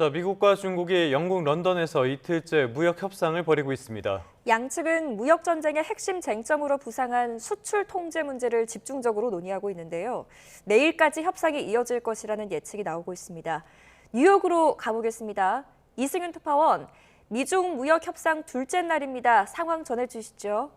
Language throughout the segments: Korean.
미국과 중국이 영국 런던에서 이틀째 무역 협상을 벌이고 있습니다. 양측은 무역 전쟁의 핵심 쟁점으로 부상한 수출 통제 문제를 집중적으로 논의하고 있는데요. 내일까지 협상이 이어질 것이라는 예측이 나오고 있습니다. 뉴욕으로 가보겠습니다. 이승윤 특파원, 미중 무역 협상 둘째 날입니다. 상황 전해주시죠.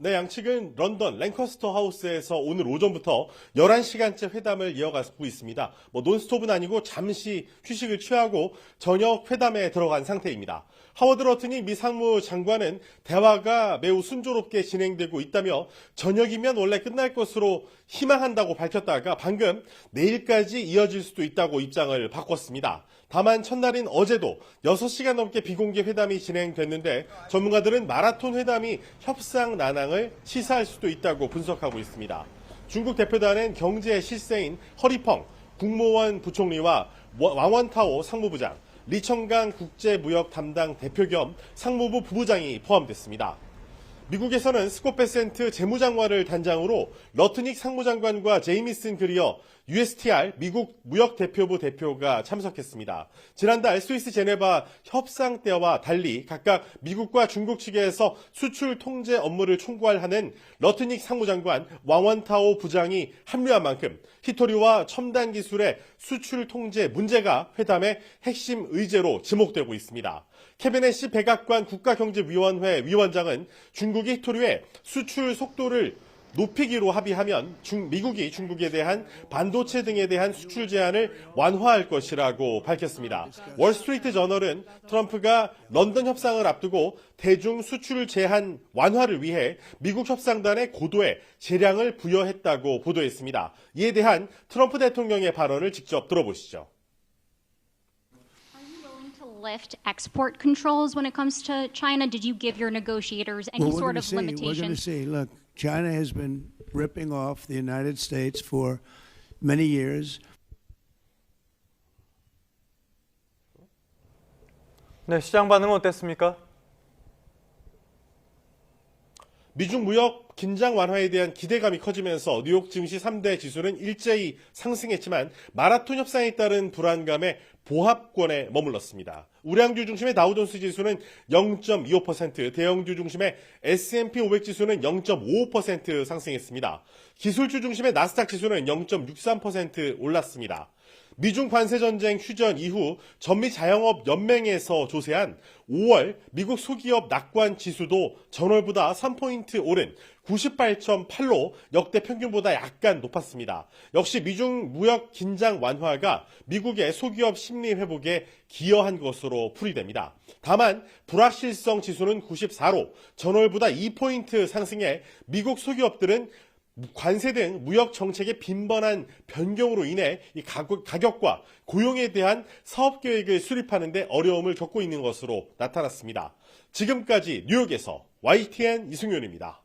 네, 양측은 런던 랭커스터 하우스에서 오늘 오전부터 11시간째 회담을 이어가고 있습니다. 논스톱은 아니고 잠시 휴식을 취하고 저녁 회담에 들어간 상태입니다. 하워드 러튼이 미 상무장관은 대화가 매우 순조롭게 진행되고 있다며 저녁이면 원래 끝날 것으로 희망한다고 밝혔다가 방금 내일까지 이어질 수도 있다고 입장을 바꿨습니다. 다만 첫날인 어제도 6시간 넘게 비공개 회담이 진행됐는데 전문가들은 마라톤 회담이 협상 난항을 시사할 수도 있다고 분석하고 있습니다. 중국 대표단은 경제 실세인 허리펑 국무원 부총리와 왕원타오 상무부장, 리청강 국제무역 담당 대표 겸 상무부 부부장이 포함됐습니다. 미국에서는 스콧 베센트 재무장관을 단장으로 러트닉 상무장관과 제이미슨 그리어 USTR 미국 무역대표부 대표가 참석했습니다. 지난달 스위스 제네바 협상 때와 달리 각각 미국과 중국 측에서 수출 통제 업무를 총괄하는 러트닉 상무장관, 왕원타오 부장이 합류한 만큼 히토리와 첨단 기술의 수출 통제 문제가 회담의 핵심 의제로 지목되고 있습니다. 캐비넷 백악관 국가경제위원회 위원장은 중국이 히토리의 수출 속도를 높이기로 합의하면 미국이 중국에 대한 반도체 등에 대한 수출 제한을 완화할 것이라고 밝혔습니다. 월스트리트 저널은 트럼프가 런던 협상을 앞두고 대중 수출 제한 완화를 위해 미국 협상단에 고도의 재량을 부여했다고 보도했습니다. 이에 대한 트럼프 대통령의 발언을 직접 들어보시죠. Lift export controls when it comes to China? Did you give your negotiators any sort of limitations? We're going to see. Look, China has been ripping off the United States for many years. 네, 시장 반응은 어땠습니까? 미중 무역 긴장 완화에 대한 기대감이 커지면서 뉴욕 증시 3대 지수는 일제히 상승했지만 마라톤 협상에 따른 불안감에 보합권에 머물렀습니다. 우량주 중심의 다우존스 지수는 0.25%, 대형주 중심의 S&P 500 지수는 0.55% 상승했습니다. 기술주 중심의 나스닥 지수는 0.63% 올랐습니다. 미중 관세 전쟁 휴전 이후 전미 자영업 연맹에서 조사한 5월 미국 소기업 낙관 지수도 전월보다 3포인트 오른 98.8로 역대 평균보다 약간 높았습니다. 역시 미중 무역 긴장 완화가 미국의 소기업 심리 회복에 기여한 것으로 풀이됩니다. 다만 불확실성 지수는 94로 전월보다 2포인트 상승해 미국 소기업들은 관세 등 무역 정책의 빈번한 변경으로 인해 이 가격과 고용에 대한 사업 계획을 수립하는 데 어려움을 겪고 있는 것으로 나타났습니다. 지금까지 뉴욕에서 YTN 이승윤입니다.